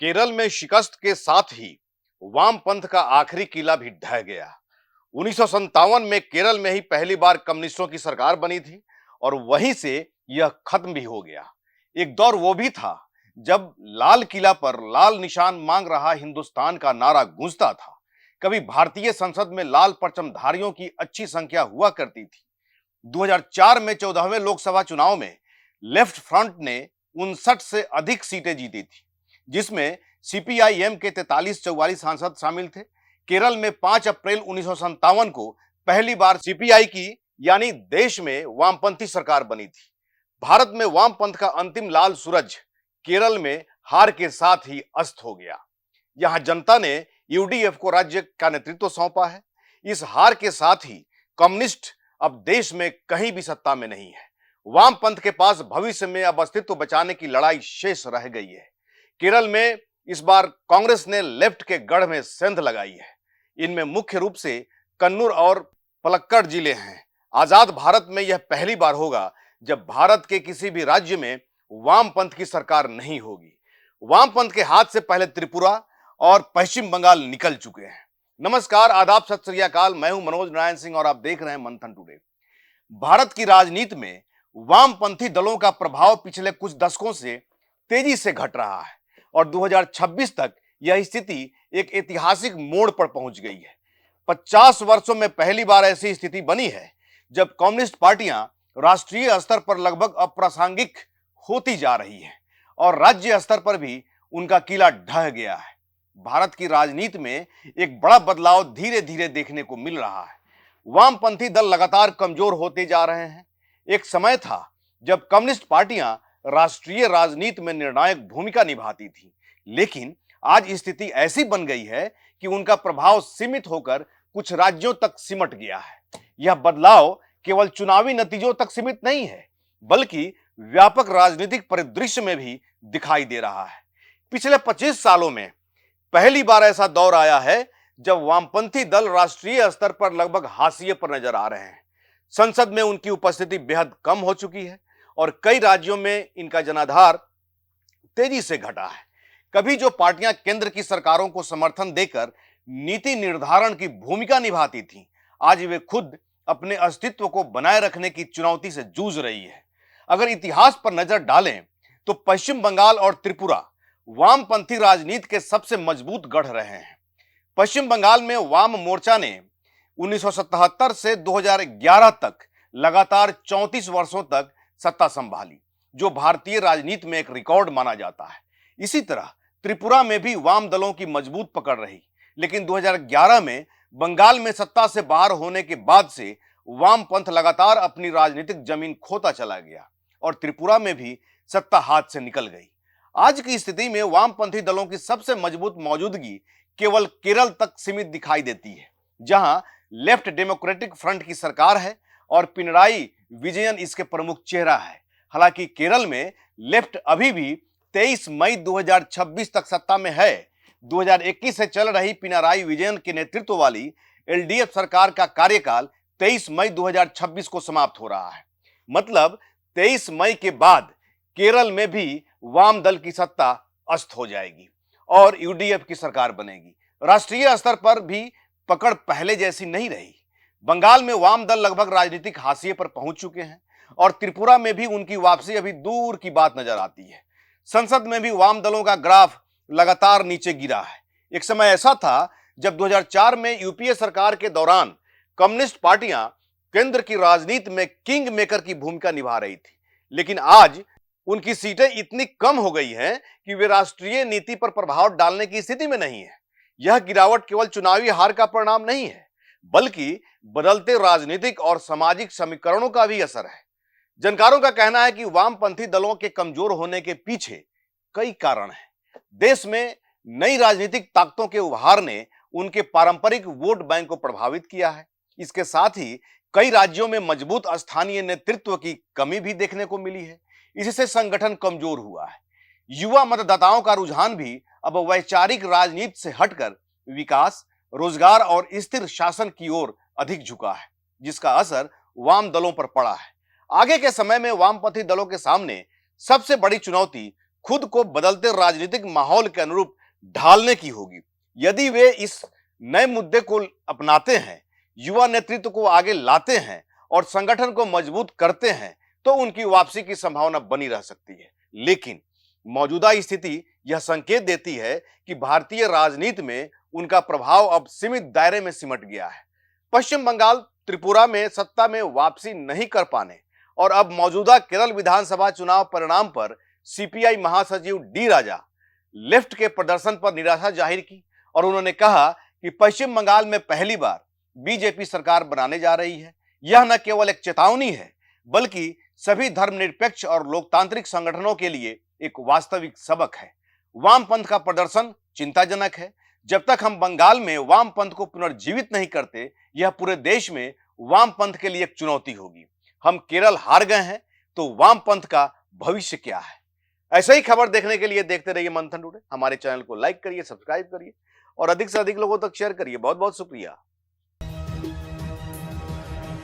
केरल में शिकस्त के साथ ही वामपंथ का आखिरी किला भी ढह गया। 1957 में केरल में ही पहली बार कम्युनिस्टों की सरकार बनी थी और वहीं से यह खत्म भी हो गया। एक दौर वो भी था जब लाल किला पर लाल निशान मांग रहा हिंदुस्तान का नारा गूंजता था। कभी भारतीय संसद में लाल परचमधारियों की अच्छी संख्या हुआ करती थी। 2004 में 14वें लोकसभा चुनाव में लेफ्ट फ्रंट ने 59 से अधिक सीटें जीती थी, जिसमें सीपीआईएम के 43-44 सांसद शामिल थे। केरल में 5 अप्रैल 1957 को पहली बार सीपीआई की यानी देश में वामपंथी सरकार बनी थी। भारत में वामपंथ का अंतिम लाल सूरज केरल में हार के साथ ही अस्त हो गया। यहां जनता ने यूडीएफ को राज्य का नेतृत्व सौंपा है। इस हार के साथ ही कम्युनिस्ट अब देश में कहीं भी सत्ता में नहीं है। वामपंथ के पास भविष्य में अब अस्तित्व बचाने की लड़ाई शेष रह गई है। केरल में इस बार कांग्रेस ने लेफ्ट के गढ़ में सेंध लगाई है। इनमें मुख्य रूप से कन्नूर और पलक्कड़ जिले हैं। आजाद भारत में यह पहली बार होगा जब भारत के किसी भी राज्य में वामपंथ की सरकार नहीं होगी। वामपंथ के हाथ से पहले त्रिपुरा और पश्चिम बंगाल निकल चुके हैं। नमस्कार, आदाब, सत श्री अकाल। मैं हूं मनोज नारायण सिंह और आप देख रहे हैं मंथन टुडे। भारत की राजनीति में वामपंथी दलों का प्रभाव पिछले कुछ दशकों से तेजी से घट रहा है और 2026 तक यह स्थिति एक ऐतिहासिक मोड़ पर पहुंच गई है। 50 वर्षों में पहली बार ऐसी स्थिति बनी है जब कम्युनिस्ट पार्टियां राष्ट्रीय स्तर पर लगभग अप्रासंगिक होती जा रही हैं और राज्य स्तर पर भी उनका किला ढह गया है। भारत की राजनीति में एक बड़ा बदलाव धीरे धीरे देखने को मिल रहा है। वामपंथी दल लगातार कमजोर होते जा रहे हैं। एक समय था जब कम्युनिस्ट पार्टियां राष्ट्रीय राजनीति में निर्णायक भूमिका निभाती थी, लेकिन आज स्थिति ऐसी बन गई है कि उनका प्रभाव सीमित होकर कुछ राज्यों तक सिमट गया है। यह बदलाव केवल चुनावी नतीजों तक सीमित नहीं है, बल्कि व्यापक राजनीतिक परिदृश्य में भी दिखाई दे रहा है। पिछले 25 सालों में पहली बार ऐसा दौर आया है जब वामपंथी दल राष्ट्रीय स्तर पर लगभग हाशिए पर नजर आ रहे हैं। संसद में उनकी उपस्थिति बेहद कम हो चुकी है और कई राज्यों में इनका जनाधार तेजी से घटा है। कभी जो पार्टियां केंद्र की सरकारों को समर्थन देकर नीति निर्धारण की भूमिका निभाती थीं, आज वे खुद अपने अस्तित्व को बनाए रखने की चुनौती से जूझ रही है। अगर इतिहास पर नजर डालें तो पश्चिम बंगाल और त्रिपुरा वामपंथी राजनीति के सबसे मजबूत गढ़ रहे हैं। पश्चिम बंगाल में वाम मोर्चा ने 1977 से 2011 तक लगातार 34 वर्षों तक सत्ता संभाली, जो भारतीय राजनीति में एक रिकॉर्ड माना जाता है। इसी तरह त्रिपुरा में भी वाम दलों की मजबूत पकड़ रही, लेकिन 2011 में बंगाल में सत्ता से बाहर होने के बाद से वामपंथ लगातार अपनी राजनीतिक जमीन खोता चला गया और त्रिपुरा में भी सत्ता हाथ से निकल गई। आज की स्थिति में वामपंथी दलों की सबसे मजबूत मौजूदगी केवल केरल तक सीमित दिखाई देती है, जहां लेफ्ट डेमोक्रेटिक फ्रंट की सरकार है और पिनराई विजयन इसके प्रमुख चेहरा है। हालांकि केरल में लेफ्ट अभी भी 23 मई 2026 तक सत्ता में है। 2021 से चल रही पिनराई विजयन के नेतृत्व वाली एलडीएफ सरकार का कार्यकाल 23 मई 2026 को समाप्त हो रहा है। मतलब 23 मई के बाद केरल में भी वाम दल की सत्ता अस्त हो जाएगी और यूडीएफ की सरकार बनेगी। राष्ट्रीय स्तर पर भी पकड़ पहले जैसी नहीं रही। बंगाल में वाम दल लगभग राजनीतिक हाशिए पर पहुंच चुके हैं और त्रिपुरा में भी उनकी वापसी अभी दूर की बात नजर आती है। संसद में भी वाम दलों का ग्राफ लगातार नीचे गिरा है। एक समय ऐसा था जब 2004 में यूपीए सरकार के दौरान कम्युनिस्ट पार्टियां केंद्र की राजनीति में किंग मेकर की भूमिका निभा रही थी, लेकिन आज उनकी सीटें इतनी कम हो गई हैं कि वे राष्ट्रीय नीति पर प्रभाव डालने की स्थिति में नहीं है। यह गिरावट केवल चुनावी हार का परिणाम नहीं है, बल्कि बदलते राजनीतिक और सामाजिक समीकरणों का भी असर है। जानकारों का कहना है कि वामपंथी दलों के कमजोर होने के पीछे कई कारण हैं। देश में नई राजनीतिक ताकतों के उभार ने उनके पारंपरिक वोट बैंक को प्रभावित किया है। इसके साथ ही कई राज्यों में मजबूत स्थानीय नेतृत्व की कमी भी देखने को मिली है। इससे संगठन कमजोर हुआ है। युवा मतदाताओं का रुझान भी अब वैचारिक राजनीति से हटकर विकास, रोजगार और स्थिर शासन की ओर अधिक झुका है, जिसका असर वाम दलों पर पड़ा है। आगे के समय में वामपंथी दलों के सामने सबसे बड़ी चुनौती खुद को बदलते राजनीतिक माहौल के अनुरूप ढालने की होगी। यदि वे इस नए मुद्दे को अपनाते हैं, युवा नेतृत्व को आगे लाते हैं और संगठन को मजबूत करते हैं, तो उनकी वापसी की संभावना बनी रह सकती है। लेकिन मौजूदा स्थिति यह संकेत देती है कि भारतीय राजनीति में उनका प्रभाव अब सीमित दायरे में सिमट गया है। पश्चिम बंगाल, त्रिपुरा में सत्ता में वापसी नहीं कर पाने और अब मौजूदा केरल विधानसभा चुनाव परिणाम पर सीपीआई महासचिव डी राजा लेफ्ट के प्रदर्शन पर निराशा जाहिर की और उन्होंने कहा कि पश्चिम बंगाल में पहली बार बीजेपी सरकार बनाने जा रही है। यह न केवल एक चेतावनी है, बल्कि सभी धर्मनिरपेक्ष और लोकतांत्रिक संगठनों के लिए एक वास्तविक सबक है। वामपंथ का प्रदर्शन चिंताजनक है। जब तक हम बंगाल में वामपंथ को पुनर्जीवित नहीं करते, यह पूरे देश में वामपंथ के लिए एक चुनौती होगी। हम केरल हार गए हैं, तो वामपंथ का भविष्य क्या है? ऐसे ही खबर देखने के लिए देखते रहिए मंथन टुडे। हमारे चैनल को लाइक करिए, सब्सक्राइब करिए और अधिक से अधिक लोगों तक शेयर करिए। बहुत बहुत शुक्रिया।